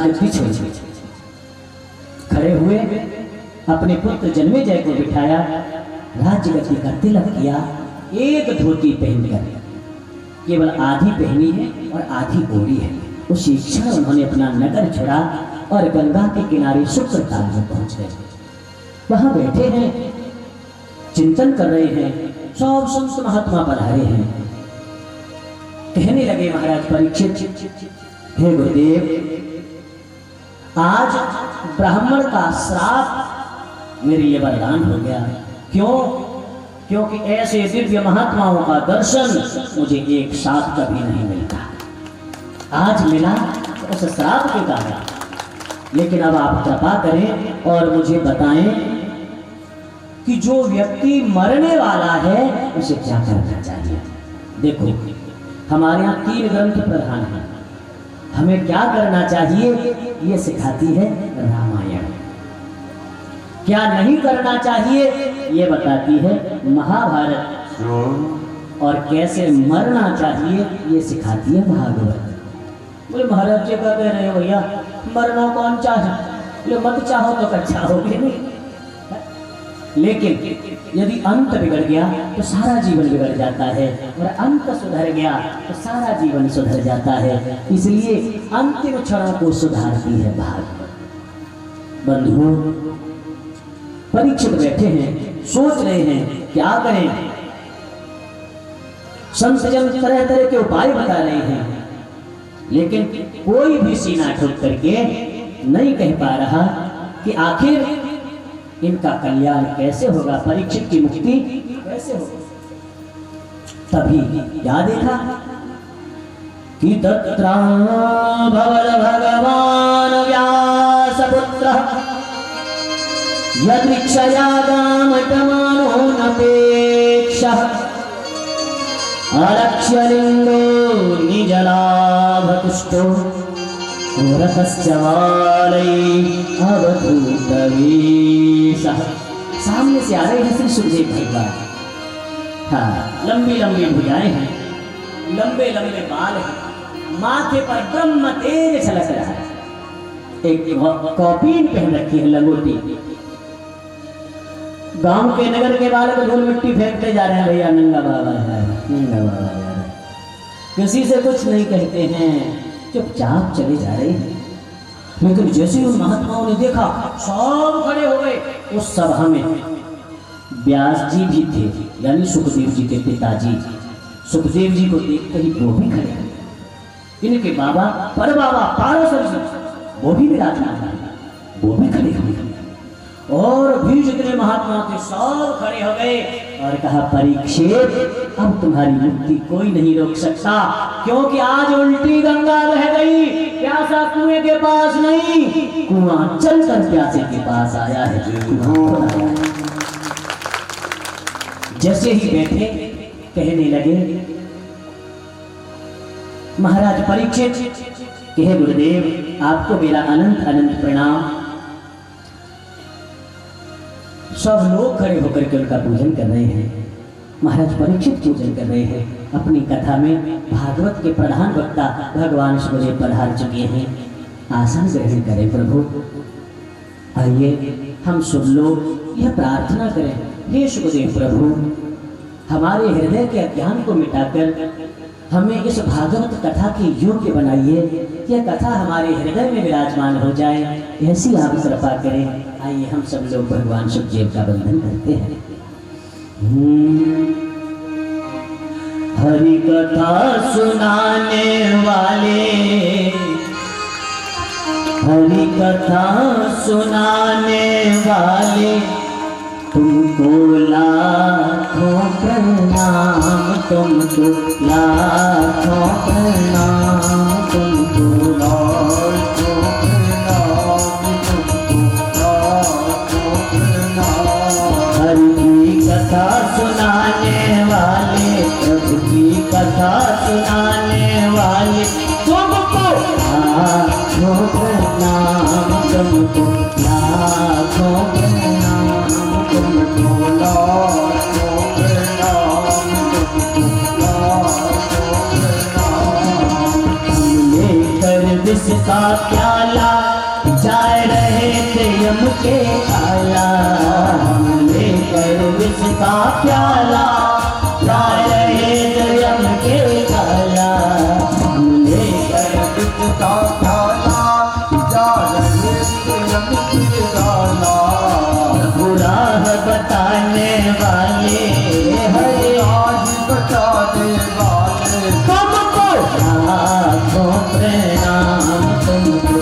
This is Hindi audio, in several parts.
राजगद्दी छोड़ी, खड़े हुए अपने पुत्र जन्मेजय को बिठाया, राज्यगद्दी का तिलक किया। एक धोती पहनकर, केवल आधी पहनी है और आधी ओढ़ी है। उसी क्षण उन्होंने अपना नगर छोड़ा और गंगा के किनारे शुक्रताल में पहुंच गए। वहां बैठे हैं, चिंतन कर रहे हैं, सब संत महात्मा पधारे हैं। कहने लगे महाराज परीक्षित, हे गुरुदेव, आज ब्राह्मण का श्राप मेरे लिए वरदान हो गया। क्यों? क्योंकि ऐसे दिव्य महात्माओं का दर्शन मुझे एक साथ कभी नहीं मिलता। आज मिला तो उस श्राप के कारण। लेकिन अब आप कृपा करें और मुझे बताएं कि जो व्यक्ति मरने वाला है उसे क्या करना चाहिए। देखो, हमारे यहाँ 3 ग्रंथ प्रधान हैं। हमें क्या करना चाहिए ये सिखाती है रामायण। क्या नहीं करना चाहिए ये बताती है महाभारत। और कैसे मरना चाहिए ये सिखाती है भागवत। बोले महाराज जी क्या कह रहे हो भैया, मरना कौन चाहे? बोले मत चाहो तो कच्चा होगे नहीं। लेकिन यदि अंत बिगड़ गया तो सारा जीवन बिगड़ जाता है, और अंत सुधर गया तो सारा जीवन सुधर जाता है। इसलिए अंतिम क्षण को सुधारती है भागवत। बंधुओं, परीक्षित बैठे हैं, सोच रहे हैं क्या करें। संत जन तरह तरह के उपाय बता रहे हैं, लेकिन कोई भी सीना ठोक करके नहीं कह पा रहा कि आखिर इनका कल्याण कैसे होगा, परीक्षित की मुक्ति कैसे होगी। तभी क्या देखा कि तत्र भवल भगवान व्यासपुत्रः यदृक्षयागामटमानो नपेक्षः अलक्ष्यलिङ्गो निजलाभतुष्टो रथश्च बालैः अवधूतवेषः। सामने से आ रहे हैं श्री सुखदेव भगवान। हाँ, लंबी लंबी भुजाएं हैं, लंबे लंबे बाल हैं, माथे पर ब्रह्म तेज छलक रहा है। एक कॉपीन पहन रखी है, लंगोटी। गांव के नगर के बालक धूल मिट्टी फेंकते जा रहे हैं, भैया नंगा बाबा है, नंगा बाबा है। किसी से कुछ नहीं कहते हैं, चुपचाप चले जा रहे हैं। लेकिन जैसे उन महात्माओं ने देखा, सब खड़े हो गए। उस सभा में व्यास जी भी थे, यानी सुखदेव जी के पिताजी। सुखदेव जी को देखते ही वो भी खड़े हो। इनके बाबा परबाबा पाराशर जी वो भी विराजमान है, वो भी खड़े हुए। और भी जितने महात्मा थे सब खड़े हो गए और कहा, परीक्षित, अब तुम्हारी मुक्ति कोई नहीं रोक सकता, क्योंकि आज उल्टी गंगा बह गई। प्यासा कुएं के पास नहीं, कुआं चलकर प्यासे के पास आया है। जैसे ही बैठे कहने लगे, महाराज परीक्षित, कहे गुरुदेव आपको मेरा अनंत अनंत प्रणाम। सब लोग खड़े होकर के उनका पूजन कर रहे हैं। महाराज परीक्षित पूजन कर रहे हैं। अपनी कथा में भागवत के प्रधान वक्ता भगवान सुखदेव पधार चुके हैं। आसन ग्रहण करें प्रभु। आइए हम सब लोग यह प्रार्थना करें, हे सुखदेव प्रभु, हमारे हृदय के अज्ञान को मिटाकर हमें इस भागवत कथा के योग्य बनाइए। यह कथा हमारे हृदय में विराजमान हो जाए, ऐसी आप कृपा करें। आइए हम सब लोग भगवान सुखदेव का वंदन करते हैं। हरि कथा सुनाने वाले, हरि कथा सुनाने वाले, तुमको लाखों प्रणाम, तुमको लाखों प्रणाम, तुमको लाखों प्रणाम, तुमको लाखों प्रणाम। हरि की कथा सुनाने वाले, प्रभु की कथा सुनाने वाले, तुमको लाखों प्रणाम, तुमको लाखों प्रणाम, तुमको लाखों प्रणाम, तुमको लाखों प्रणाम। हम लेकर विष का प्याला वाला, जा रहे थे यम के काला, हम लेकर विष का प्याला, जा रहे थे यम के काला, हम लेकर विष का प्याला, जा रहे थे यम के काला। बुरा बताने वाले हरे आज बताने वाले, तुमको लाखों प्रणाम, तुमको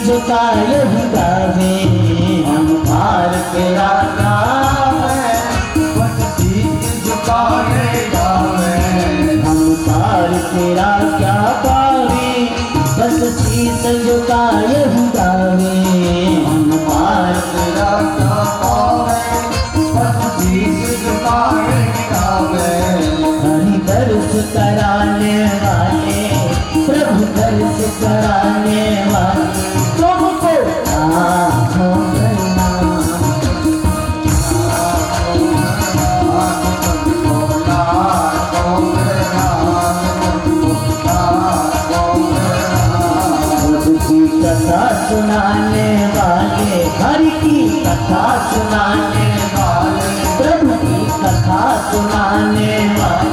झुकाए गावे, हम पार तेरा गावे, बस शीश झुकाए गावे, हम पार तेरा क्या पावे, बस शीश झुकाए गावे, हम पार तेरा क्या पावे, बस शीश झुकाए गावे। हरि दर्श कराने वाले, प्रभु दर्श कराने वाले, तुमको लाखों प्रणाम, तुमको लाखों प्रणाम, तुमको लाखों प्रणाम। प्रभु की कथा सुनाने वाले, हरि की कथा सुनाने वाले, प्रभु की कथा सुनाने वाले,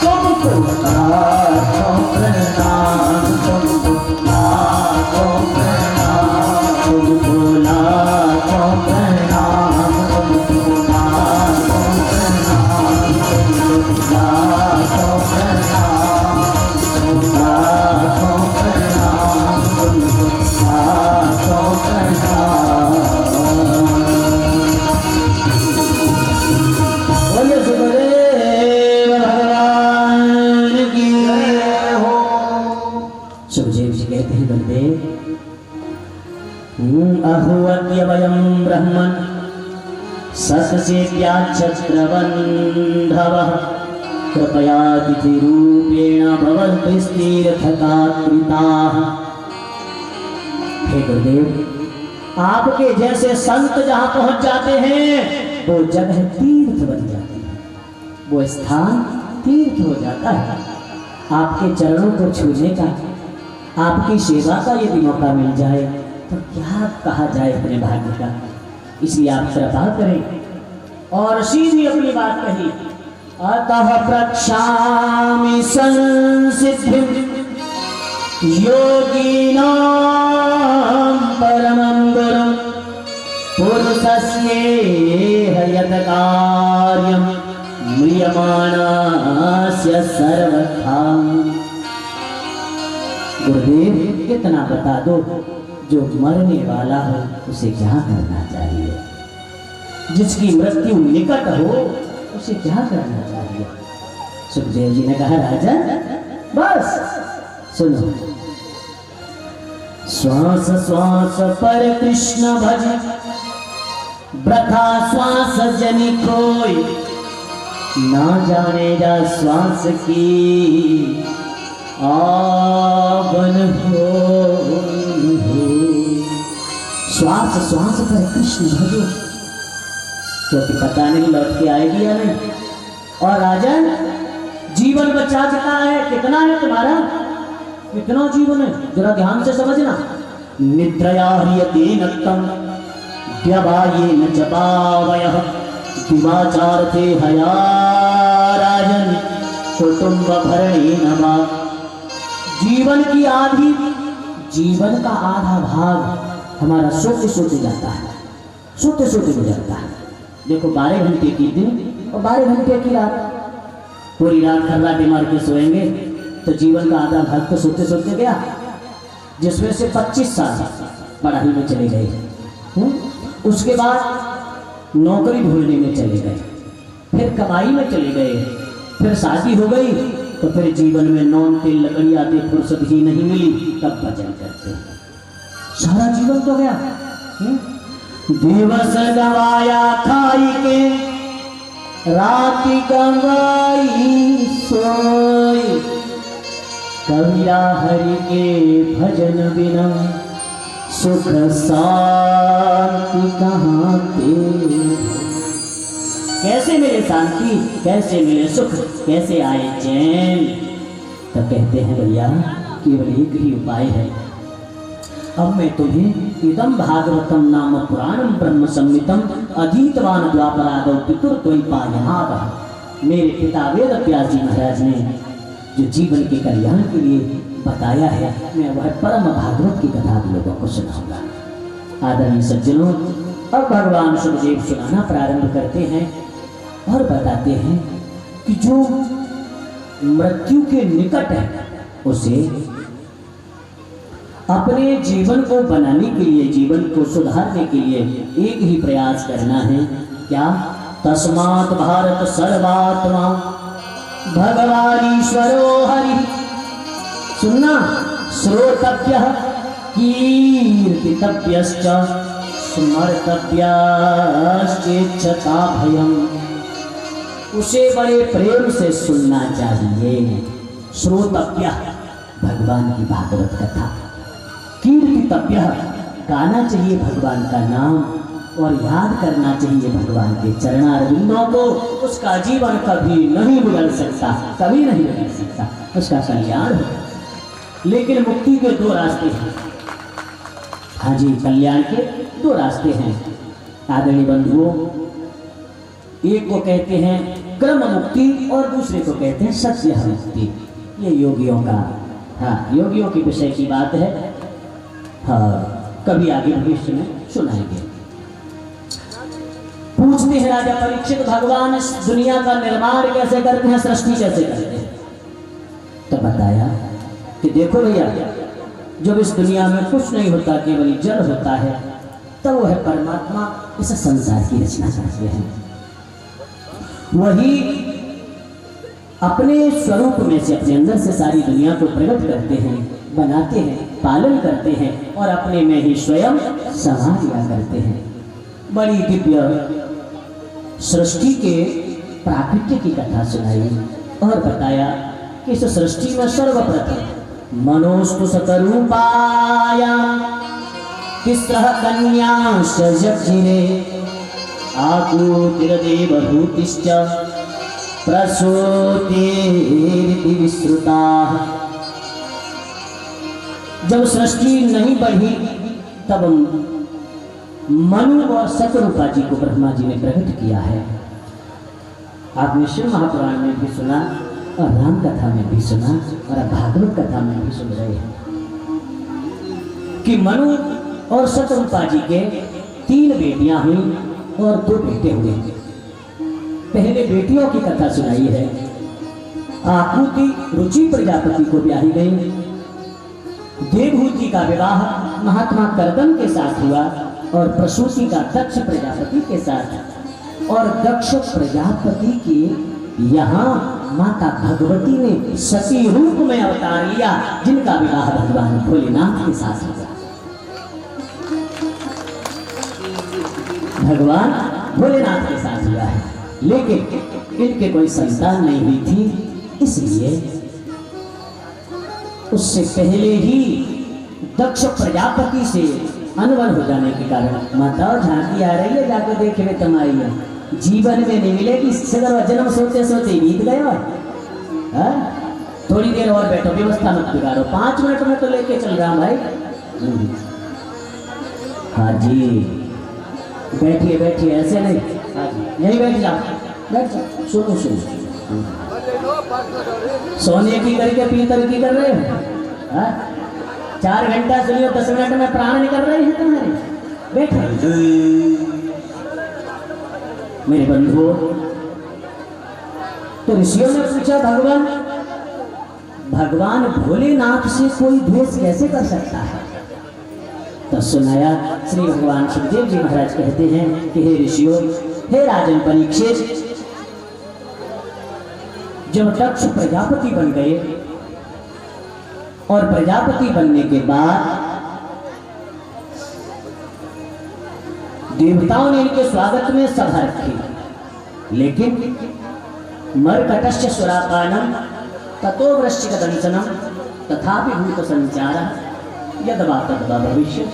तुमको लाखों प्रणाम, तुमको लाखों प्रणाम, तुमको लाखों प्रणाम, तुमको लाखों प्रणाम, तुमको लाखों प्रणाम, तुमको लाखों प्रणाम, तुमको लाखों प्रणाम। बोलिए सुखदेव भगवान की जय हो। सुखदेव जी कहते हैं बलदेव, अहुवत्यवयं ब्रह्मन् सत्सेव्याच्छत्रबन्धवः, कृपयातिथिरूपेण भवद्भिस्तीर्थकात्रिताः। हे गुरुदेव, आपके जैसे संत जहां पहुंच जाते हैं वो जगह तीर्थ बन जाती है, वो स्थान तीर्थ हो जाता है। आपके चरणों को छूने का, आपकी सेवा का यदि मौका मिल जाए तो क्या कहा जाए अपने भाग्य का। इसलिए आप कृपा करें और सीधी अपनी बात कही। अतः प्रक्षामि संसिद्धिं योगिनां परमं गुरुं, पुरुषस्येह यत् कार्यं म्रियमाणस्य सर्वथा। गुरुदेव, इतना बता दो, जो मरने वाला हो उसे क्या करना चाहिए, जिसकी मृत्यु निकट हो उसे क्या करना चाहिए। सुखदेव जी ने कहा, राजन बस सुनो, श्वास श्वास पर कृष्ण भज, वृथा श्वास जनि कोई, ना जाने जा श्वास की आवन हो। श्वास श्वास पर कृष्ण भजो, क्योंकि पता नहीं लौट के आएगी या नहीं। और राजन, जीवन बचा चुका है, कितना है तुम्हारा, कितना जीवन है, जरा ध्यान से समझना। निद्रया ह्रियते नक्तम व्यवायेन च पावयः, दिवाचार्थे हया राजन कुटुंब भरणेन वा, जीवन की आधी, जीवन का आधा भाग हमारा सोते सोते जाता है, सोते सोते गुजरता है। देखो 12 घंटे की दिन और 12 घंटे की रात, पूरी रात खर्राटे मार के सोएंगे तो जीवन का आधा भाग तो सोते सोते गया, जिसमें से 25 साल पढ़ाई में चले गए, उसके बाद नौकरी ढूंढने में चले गए, फिर कमाई में चले गए, फिर शादी हो गई तो फिर जीवन में नौन तेल लकड़ी आदि फुर्सत ही नहीं मिली, तब भजन करते। सारा जीवन तो गया। दिवस गवाया खाई के, राति गंगाई सोई, कविया हरि के भजन बिना सुख शांति कहाँ के। कैसे मिले शांति, कैसे मिले सुख, कैसे आए चैन? तो कहते हैं भैया केवल एक ही उपाय है। अब मैं तुम्हें इदम भागवतम नाम पुराणम ब्रह्म संहितम अधीतवान द्वापरादौ पितुर्द्वैपायनाद, मेरे पिता वेद व्यास जी महाराज ने जो जीवन के कल्याण के लिए बताया है, मैं वह परम भागवत की कथा आप लोगों को सुनाऊंगा। आदरणीय सज्जनों, अब भगवान सुखदेव सुनाना प्रारंभ करते हैं और बताते हैं कि जो मृत्यु के निकट है उसे अपने जीवन को बनाने के लिए, जीवन को सुधारने के लिए एक ही प्रयास करना है। क्या? तस्मात् भारत सर्वात्मा भगवान ईश्वरो हरि। सुनना, श्रोतव्यः कीर्तितव्यश्च स्मर्तव्यश्चेच्छता भयम्। उसे बड़े प्रेम से सुनना चाहिए। श्रोतव्यः भगवान की भागवत कथा, कीर्तितव्यः गाना चाहिए भगवान का नाम और याद करना चाहिए भगवान के चरणारविंदों को। उसका जीवन कभी नहीं बदल सकता, कभी नहीं बदल सकता, उसका कल्याण होगा। लेकिन मुक्ति के दो रास्ते हैं। हाँ जी, कल्याण के दो रास्ते हैं आदरणीय बंधुओं। एक को कहते हैं क्रम मुक्ति और दूसरे को कहते हैं सत्य मुक्ति। ये योगियों का, हाँ, योगियों के विषय की बात है। हाँ, कभी आगे भविष्य में सुनाएंगे। पूछते हैं राजा परीक्षित, भगवान इस दुनिया का निर्माण कैसे करते हैं, सृष्टि कैसे करते हैं? तो बताया कि देखो भैया, जब इस दुनिया में कुछ नहीं होता, केवल जल होता है, तब तो वह परमात्मा इस संसार की रचना करते हैं। वही अपने स्वरूप में से, अपने अंदर से सारी दुनिया को प्रकट करते हैं, बनाते हैं, पालन करते हैं और अपने में ही स्वयं समा लिया करते हैं। बड़ी दिव्य सृष्टि के प्राकृत्य की कथा सुनाई और बताया कि इस सृष्टि में सर्वप्रथम मनोस्तु सतरूपाया तिस्रः कन्याश्च जज्ञिरे आकूतिर्देवभूतिश्च प्रसूतिरिति विश्रुताः। जब सृष्टि नहीं बढ़ी तब मनु और सतरूपा जी को ब्रह्मा जी ने प्रकट किया है। आपने शिव महापुराण में भी सुना और राम कथा में भी सुना और अब भागवत कथा में भी सुन रहे हैं कि मनु और सतरूपा जी के 3 बेटियां हुई और 2 बेटे हुए। पहले बेटियों की कथा सुनाई है। आकृति रुचि प्रजापति को ब्याही गई। देवहूति का विवाह महात्मा करदम के साथ हुआ और प्रसूति का दक्ष प्रजापति के साथ। और दक्ष प्रजापति के यहाँ माता भगवती ने सती रूप में अवतार लिया, जिनका विवाह भगवान भोलेनाथ के साथ हुआ। भगवान भोलेनाथ के साथ हुआ है, लेकिन इनके कोई संतान नहीं हुई थी, इसलिए उससे पहले ही दक्ष प्रजापति से अनवन हो जाने के कारण माता झांकी आ रही है, जाकर देखे हुए तुम्हारी जीवन में नहीं मिलेगी। सगर जन्म सोते सोते बीत गया। थोड़ी देर और बैठो, व्यवस्था मत बिगाड़ो, 5 मिनट में तो लेके चल रहा हूं भाई। हाँ जी, बैठिए बैठिए, ऐसे नहीं। हाँ जी, यहीं बैठ जाओ, बैठ जाओ, सुनो सुनो। सोने की करके पीतल की कर रहे हो? हाँ? 4 घंटा सुनियो, 10 मिनट में प्राण निकल रहे हैं तुम्हारे। बैठो मेरे बंधुओं। तो ऋषियों ने पूछा, भगवान भोलेनाथ से कोई द्वेष कैसे कर सकता है? तो सुनाया, श्री भगवान सुखदेव जी महाराज कहते हैं कि हे ऋषियों, हे राजन परीक्षित, जब दक्ष प्रजापति बन गए और प्रजापति बनने के बाद देवताओं ने इनके स्वागत में सभा रखी, लेकिन मर्कटस्य सुरापानम ततो वृश्चिक दंशनम तथापि भूत संचार यदवा तद्वा भविष्य।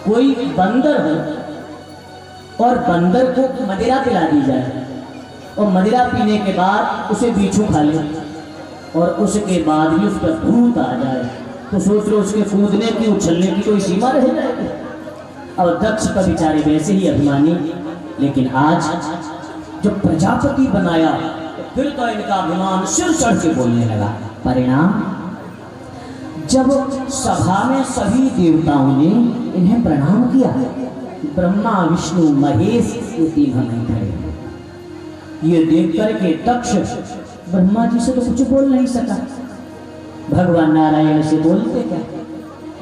कोई बंदर हो और बंदर को मदिरा पिला दी जाए और मदिरा पीने के बाद उसे बिच्छू खा ले और उसके बाद भी उस पर भूत आ जाए, तो सोच लो उसके कूदने की उछलने की कोई सीमा रह जाएगी। और दक्ष का बेचारे वैसे ही अभिमानी, लेकिन आज जब प्रजापति बनाया फिर तो इनका अभिमान सिर चढ़ के बोलने लगा। परिणाम, जब सभा में सभी देवताओं ने इन्हें प्रणाम किया, ब्रह्मा विष्णु महेश ये तीनों नहीं खड़े। ये देख करके दक्ष ब्रह्मा जी से तो कुछ बोल नहीं सका, भगवान नारायण से बोलते क्या,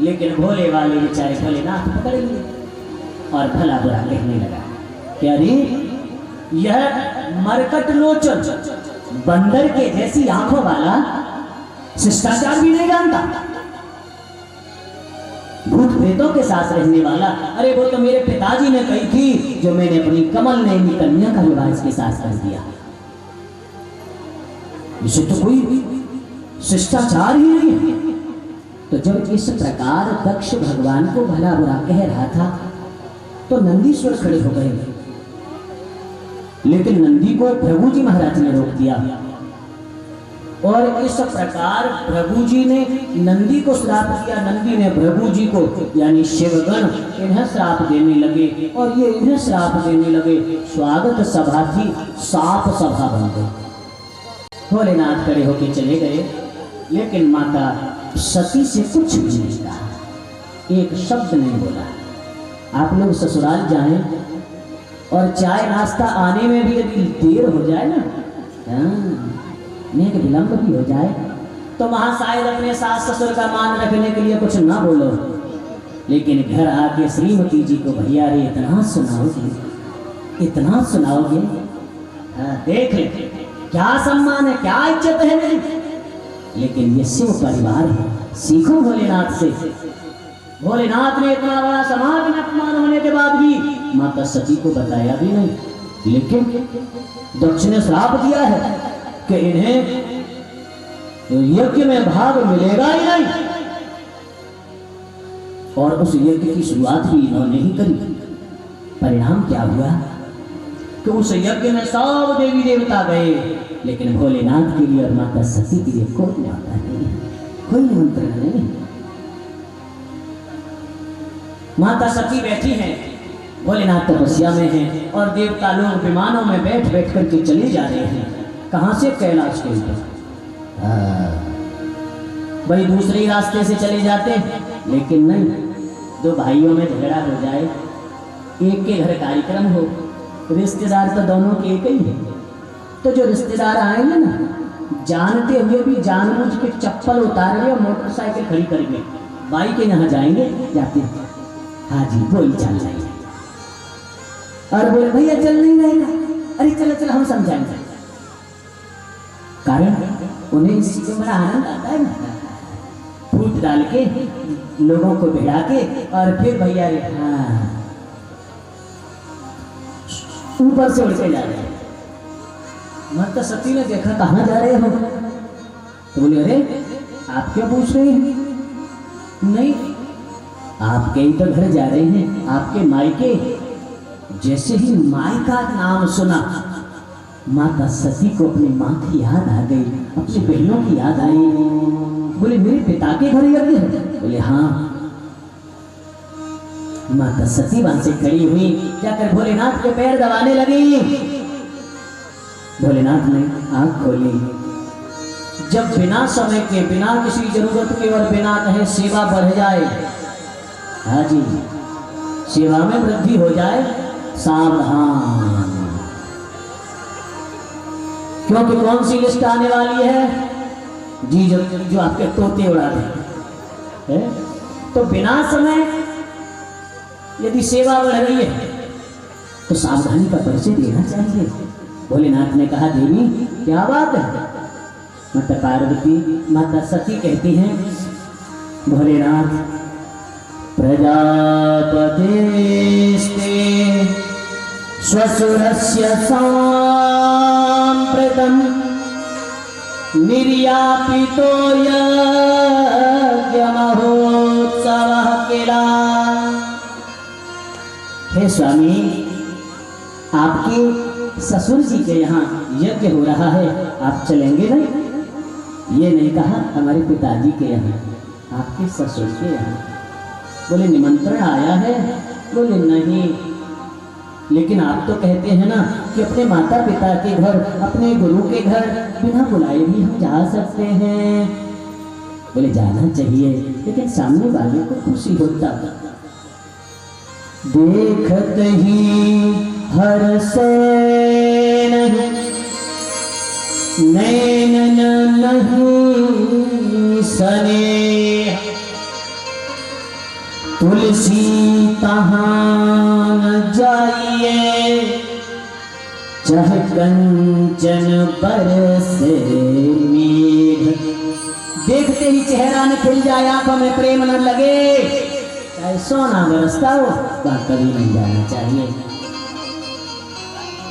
लेकिन भोले वाले बेचारे भोलेनाथ पकड़ लिए और भला बुरा कहने लगा कि अरे यह मरकट लोचन बंदर के जैसी आंखों वाला शिष्टाचार भी नहीं जानता, भूत प्रेतों के साथ रहने वाला। अरे वो तो मेरे पिताजी ने कही थी, जो मैंने अपनी कमल नयनी कन्या का विवाह इसके साथ कर दिया। इसे तो कोई शिष्टाचार ही नहीं है। तो जब इस प्रकार दक्ष भगवान को भला बुरा कह रहा था तो नंदीश्वर खड़े हो गए, लेकिन नंदी को प्रभु जी महाराज ने रोक दिया। और इस प्रकार प्रभु जी ने नंदी को श्राप दिया, नंदी ने प्रभु जी को यानी शिवगण इन्हें श्राप देने लगे और ये इन्हें श्राप देने लगे। स्वागत सभा थी, साप सभा बन गई। भोलेनाथ खड़े होके चले गए, लेकिन माता सती से कुछ भी नहीं कहा, एक शब्द नहीं बोला। आप लोग ससुराल जाएं और चाय नाश्ता आने में भी यदि देर हो जाए ना, नहीं कि विलंब भी हो जाए, तो वहां शायद अपने सास ससुर का मान रखने के लिए कुछ ना बोलो, लेकिन घर आके श्रीमती जी को भैया रे इतना सुनाओगे, इतना सुनाओगे, देख ले क्या सम्मान है, क्या इज्जत है मेरी। लेकिन ये शिव परिवार है, सीखो भोलेनाथ से। भोलेनाथ ने इतना बड़ा समाज में अपमान होने के बाद भी माता सती को बताया भी नहीं, लेकिन दक्ष ने श्राप दिया है कि इन्हें यज्ञ में भाग मिलेगा ही नहीं, और उस यज्ञ की शुरुआत भी इन्होंने ही करी। परिणाम क्या हुआ कि उस यज्ञ में सब देवी देवता गए, लेकिन भोलेनाथ के लिए और माता सती के लिए कोई न्योता नहीं, कोई निमंत्रण नहीं। माता सती बैठी हैं, भोलेनाथ तपस्या में हैं और देवता लोग विमानों में बैठ बैठ करके चले जा रहे हैं। कहां से? कैलाश के ऊपर। भाई दूसरे रास्ते से चले जाते, लेकिन नहीं, दो भाइयों में झगड़ा हो जाए, एक के घर कार्यक्रम हो, रिश्तेदार तो दोनों के एक ही है, तो जो रिश्तेदार आएंगे ना, जानते हुए भी जानबूझ के चप्पल उतार ले और मोटरसाइकिल खड़ी करके बाई के यहाँ जाएंगे, जाते हैं हाँ जी वही चल रही है, और बोले भैया चल नहीं रहेगा, अरे चलो चलो हम समझाएंगे। कारण उन्हें इस चीज में बड़ा आनंद आता है ना, फूट डाल के लोगों को भिड़ा के और फिर भैया रे हाँ ऊपर से उड़ के जा रहे हैं। माता सती ने देखा कहाँ जा रहे हो, तो बोले अरे आप क्या पूछ रहे हैं? नहीं, आपके ही तो घर जा रहे हैं, आपके मायके। जैसे ही माई का नाम सुना, माता सती को अपनी माँ की याद आ गई, अपनी बहनों की याद आई। बोले मेरे पिता के घर यज्ञ है? बोले हाँ। माता सती वहां से खड़ी हुई, जाकर भोलेनाथ के पैर दबाने लगी। भोलेनाथ ने आंख खोली, जब बिना समय के, बिना किसी जरूरत के और बिना कहे सेवा बढ़ जाए, हाँ जी, सेवा में वृद्धि हो जाए, सावधान, क्योंकि कौन सी लिस्ट आने वाली है जी, जो आपके तोते उड़ा दें। तो बिना समय यदि सेवा बढ़ रही है तो सावधानी का परिचय देना चाहिए। भोलेनाथ ने कहा, देवी क्या बात है? माता पार्वती, माता सती कहती हैं, भोलेनाथ, प्रजापतेस्ते स्वसुरस्य सांप्रतं निर्यापितो यज्ञमहोत्सवः किला। हे स्वामी, आपके ससुर जी के यहाँ यज्ञ हो रहा है, आप चलेंगे नहीं? ये नहीं कहा हमारे पिताजी के यहाँ, आपके ससुर के यहाँ। बोले निमंत्रण आया है? बोले नहीं, लेकिन आप तो कहते हैं ना कि अपने माता पिता के घर, अपने गुरु के घर बिना बुलाए भी हम जा सकते हैं। बोले जाना चाहिए, लेकिन सामने वाले को खुशी होता। देखत ही हर से नहीं, नैन नहीं सने, तुलसी तहाँ न जाइए, चाह कंचन बरसे मेघ। देखते ही चेहरा न खिल जाए, आंखों में प्रेम न लगे, चाहे सोना बरसता हो, वहां कभी नहीं जाना चाहिए।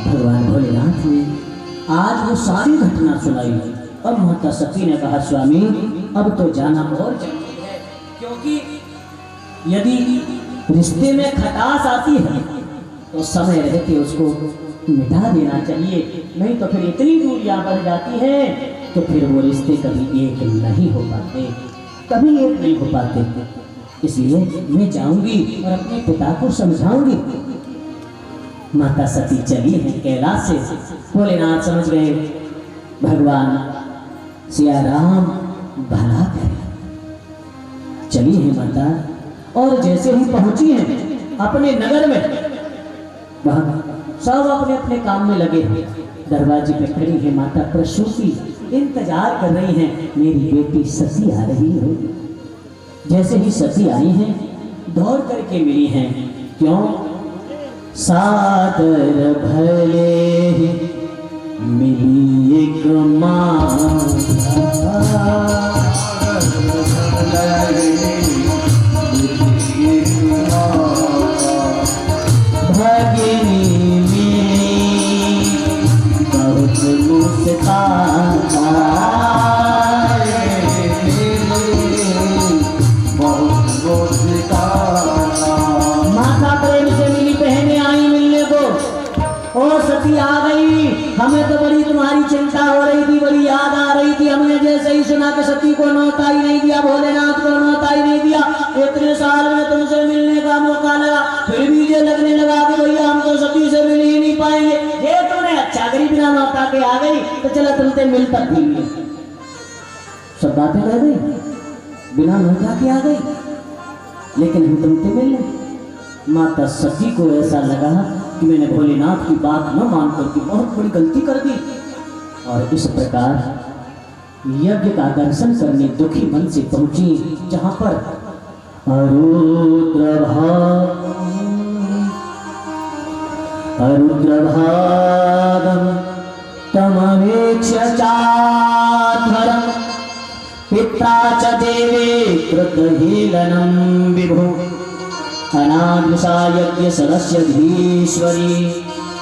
भगवान भोलेनाथ ने आज वो सारी घटना सुनाई और माता सती ने कहा, स्वामी अब तो जाना और जरूरी है, क्योंकि यदि रिश्ते में खटास आती है तो समय रहते उसको मिटा देना चाहिए, नहीं तो फिर इतनी दूरियां बढ़ जाती है तो फिर वो रिश्ते कभी एक नहीं हो पाते, कभी एक नहीं हो पाते। इसलिए मैं जाऊंगी और अपने पिता को समझाऊंगी। माता सती चली है कैलाश से। भोलेनाथ समझ गए भगवान सिया राम भला करे। चली है माता, और जैसे ही पहुंची हैं अपने नगर में, वहां सब अपने अपने काम में लगे हैं। दरवाजे पे खड़ी है माता प्रसूति, इंतजार कर रही हैं, मेरी बेटी सती आ रही है। जैसे ही सती आई हैं, दौड़ करके मिली हैं। क्यों? सादर भले मिली एक माता, भगिनी मिली बहुत मुस्काता, माता प्रेम से मिली, बहनें आई मिलने को। ओ सती आ गई, हमें तो बड़ी तुम्हारी चिंता हो रही थी, बड़ी याद आ रही थी। हमने जैसे ही सुना कि सती को न्योता ही नहीं दिया, भोलेनाथ को न्योता ही नहीं दिया, इतने साल में तुमसे मिलने का मौका लगा, फिर भी ये लगने लगा कि भैया हम तो सती से मिल ही नहीं पाएंगे। ये तुमने अच्छा करी, बिना न्योता के आ गई तो चलो तुमसे मिल तक भी। सब बातें रह गई, बिना न्योता के आ गई, लेकिन हम तुमसे मिलने। माता सती को ऐसा लगा कि मैंने भोलेनाथ की बात न मान करके बहुत बड़ी गलती कर दी, और इस प्रकार यज्ञ का दर्शन करने दुखी मन से पहुंची, जहां पर अरुद्रभागम तमवेक्ष्य चाध्वरं पित्रा च देवे कृतहीलनं विभो, अनादृशा यज्ञ सदस्य धीश्वरी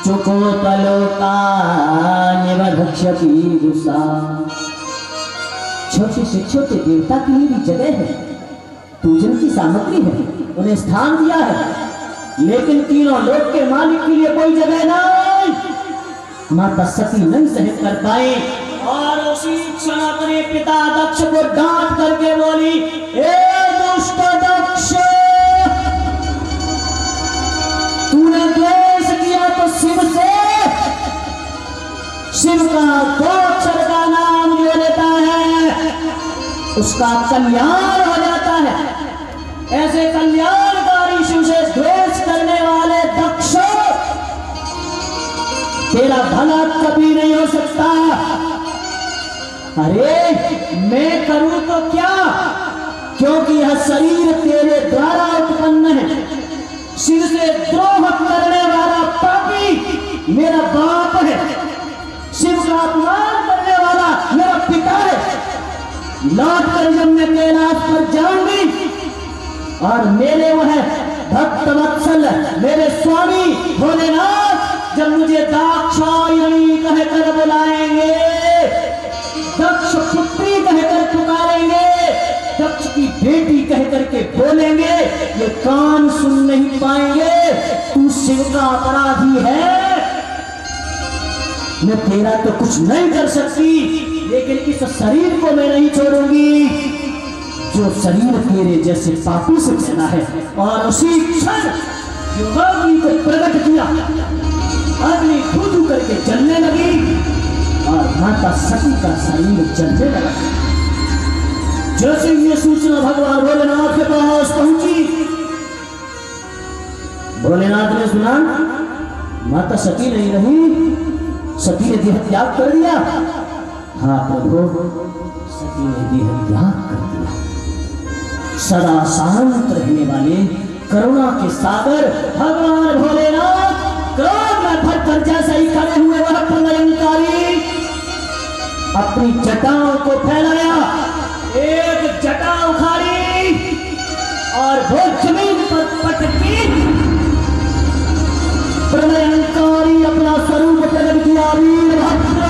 चुकोपलोकान्यवधक्ष्यति गुस्सा। छोटे से छोटे देवता के लिए भी जगह है, पूजन की सामग्री है, उन्हें स्थान दिया है, लेकिन तीनों लोक के मालिक के लिए कोई जगह नहीं। माता सती नहीं सहन कर पाए और उसी क्षण अपने पिता दक्ष को डांट करके बोली, ए दुष्ट दक्ष, तूने द्वेष किया तो शिव से, शिव का दो अक्षर का नाम जो लेता है उसका कल्याण हो जाता है। ऐसे कल्याणकारी शिव से द्वेष करने वाले दक्ष, तेरा भला कभी नहीं हो सकता। अरे मैं करूं तो क्या, क्योंकि यह शरीर तेरे द्वारा उत्पन्न है। शिव से द्रोह करने वाला पापी मेरा बाप है, शिव का अपमान करने वाला मेरा पिता है। लौट कर जब मैं कैलाश पर जाऊंगी और मेरे वह भक्त वत्सल मेरे स्वामी भोलेनाथ जब मुझे दाक्षायणी कहकर बुलाएंगे, दक्ष पुत्री कहकर पुकारेंगे, दक्ष की बेटी कहकर के बोलेंगे, ये कान सुन नहीं पाएंगे। तू शिव का अपराधी है, मैं तेरा तो कुछ नहीं कर सकती, लेकिन इस शरीर को मैं नहीं छोड़ूंगी जो शरीर तेरे जैसे पापी से बना है। और उसी क्षण जो अग्नि को प्रकट किया, अग्नि धू करके जलने लगी और माता सती का शरीर जलने लगा। जैसे ये सूचना भगवान भोलेनाथ के पास पहुंची, भोलेनाथ ने सुना माता सती नहीं रही, सती ने देह त्याग कर दिया। हाँ प्रभु, सती ने देह त्याग कर दिया। सदा शांत रहने वाले करुणा के सागर भगवान भोलेनाथ क्रोध में भरकर जैसे ही खड़े हुए वह प्रलयंकारी अपनी जटाओं को फैलाया, एक जटा उखाड़ी और वो जमीन पर पटकी। प्रलयंकारी अपना स्वरूप प्रकट किया, वीरभद्र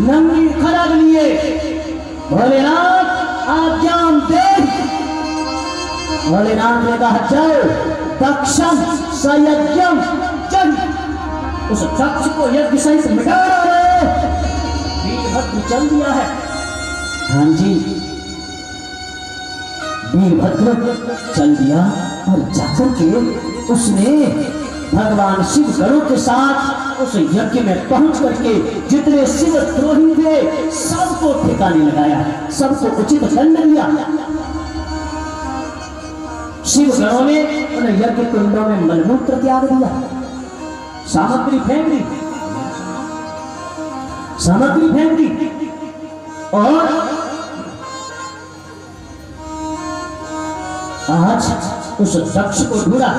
नंगी खड़ग लिए। भोलेनाथ आज्ञा दे। भोलेनाथ ने कहा जाओ दक्षम सयज्ञम चल, उस दक्ष को यज्ञ सहित मिटा डालो। वीरभद्र चल दिया है। हाँ जी, वीरभद्र चल दिया और जाकर के उसने भगवान शिव गणों के साथ उस यज्ञ में पहुंच करके जितने शिव द्रोही थे सबको ठिकाने लगाया, सबको उचित दंड दिया। शिव गणों ने उन्हें यज्ञ कुंडों में मलमूत्र त्याग दिया, सामग्री फेंक दी, सामग्री फेंक दी। और आज उस दक्ष को ढूंढा।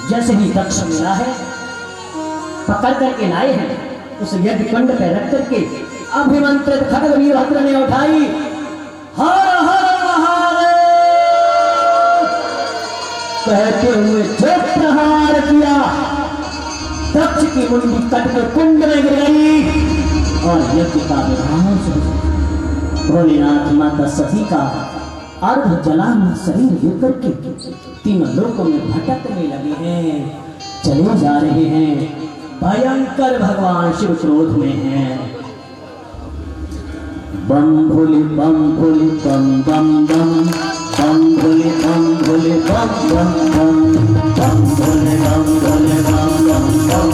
जैसे ही दक्ष मिला है, पकड़ करके लाए हैं, उस यज्ञ कुंड पे रख करके अभिमंत्रित खड्ग वीरभद्र ने उठाई। हर हर महादेव कहते हुए जो प्रहार किया, दक्ष की मुंडी कट के कुंड में गिर गई और यज्ञ का विनाश हो गया। भोलेनाथ माता सती का अर्ध जलान शरीर लेकर के तीनों लोकों में भटकने लगे हैं, चले जा रहे हैं। भयंकर भगवान शिव क्रोध में हैं। बम भोले बम भोले बम बम बम, बम भोले बम भोले बम बम बम, बम भोले बम भोले बम बम बम,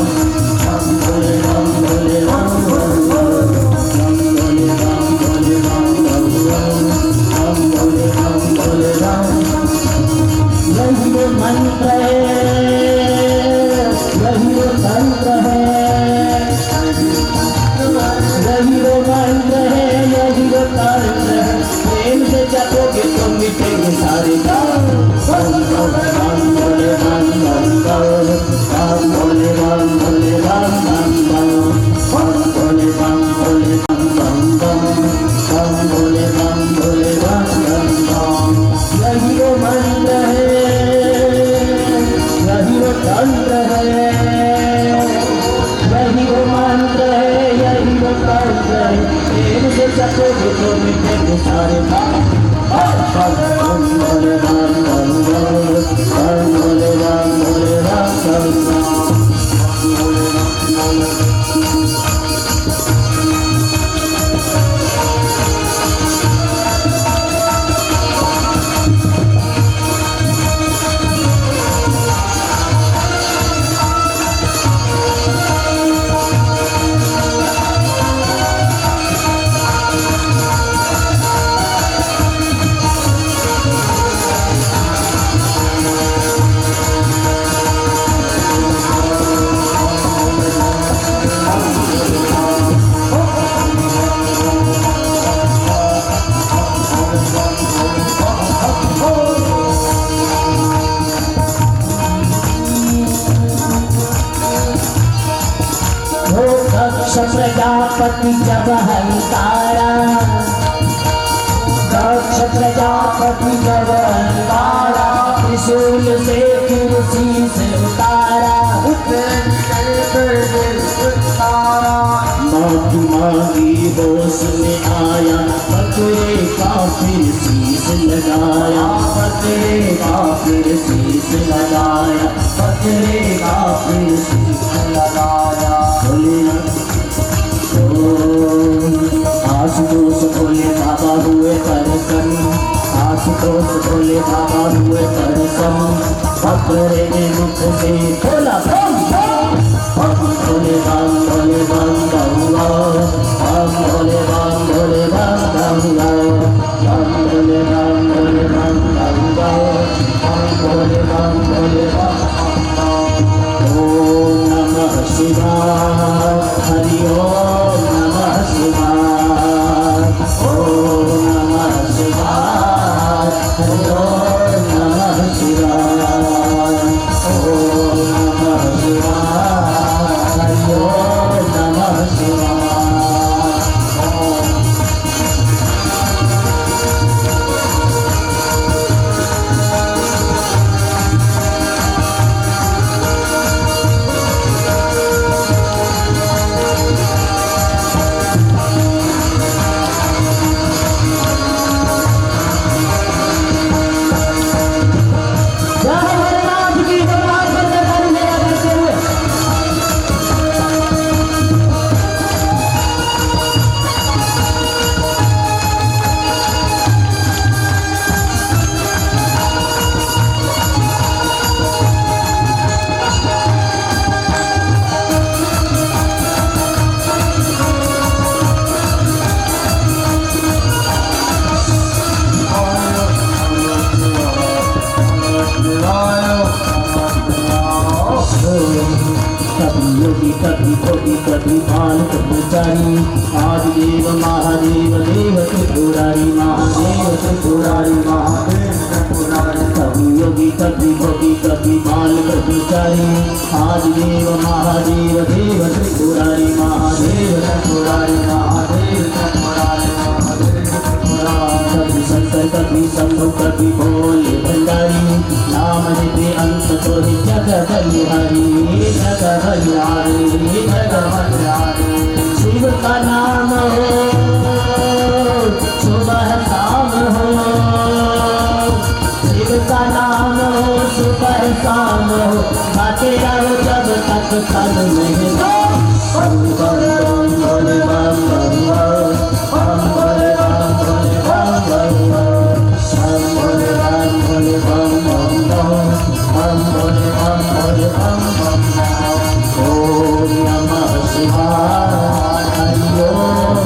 बम भोले बम भोले बम बम बम, बम भोले बम भोले बम बम बम, बम भोले बम भोले बम। यही वो मंत्र है, यही वो तंत्र है, यही वो मंत्र है, यही वो तंत्र है। प्रेम से जपोगे तो मिटेंगे सारे काम। बम भोले बम भोले बम बम बम, बम भोले बम भोले बम बम बम, बम भोले बम भोले बम बम बम, बम भोले बम भोले बम बम बम। यही वो मंत्र है, यही वो तंत्र है, यही वो मंत्र है, यही वो तंत्र है। प्रेम से जपोगे तो मिटेंगे सारे काम। बम भोले बम बम बम, बम भोले बम भोले बम बम बम। तारा त्रिशूल से फिर शीश उतारा, माफी मांगी होश में आया, बकरे का फिर शीश लगाया, बकरे का फिर शीश लगाया, बकरे का फिर शीश लगाया। आशुतोष भोले बाबा हुए दर्शन, आशुतोष भोले बाबा हुए दर्शन, बकरे ने मुख से बोला बम बम, भोले बम भोले बम गंगा, बम भोले बम भोले बम गंगा, बम भोले बम भोले बम गंगा, बम भोले बम भोले बम गंगा। ओम नमः शिवाय, हरि ओम नमः शिवाय, ओम नमः शिवाय, हरि ओम नमः शिवाय, ओम नमः शिवाय, हरि ओम नमः शिवाय। कभी योगी कभी कोटि कभी भान ब्रह्मचारी, आदिदेव महादेव देव त्रिपुरारी, महादेव त्रिपुरारी, महादेव त्रिपुरारी। कभी योगी कभी कोटि कभी भान ब्रह्मचारी, आदिदेव महादेव देव त्रिपुरारी, महादेव त्रिपुरारी, महादेव त्रिपुरारी, महादेव त्रिपुरारी। कभी शंकर कभी शंभु कभी भोले भंडारी, नाम निधि अंत तो ही जग बलिहारी, जग बलिहारी, जग बलिहारी। शिव का नाम हो सुबह शाम हो, शिव का नाम हो सुबह शाम हो, खाते रहो जब तक कल नहीं हो। बम बम भोले बम बम बम भोले बम भोले बम बम बम भोले बम भोले बम बम भोले बम भोले बम बम। ओम नमः शिवाय, हरि ओम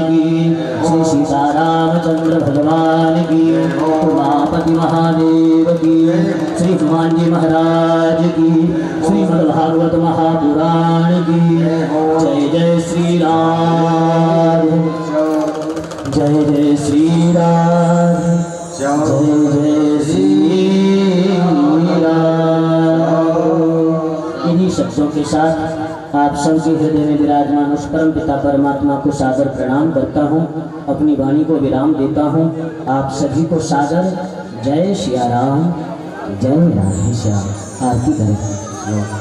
की, श्री सीतारामचंद्र भगवान की, उमापति महादेव की, श्री हनुमान जी महाराज की, श्रीमद्भागवत महापुराण की। जय जय श्री राम, जय जय श्री राम, जय जय श्री राम। इन्हीं शब्दों के साथ आप सबके हृदय में विराजमान उस परम पिता परमात्मा को सादर प्रणाम करता हूँ, अपनी वाणी को विराम देता हूँ। आप सभी को सादर जय सिया राम, जय राधे श्याम। आरती करें।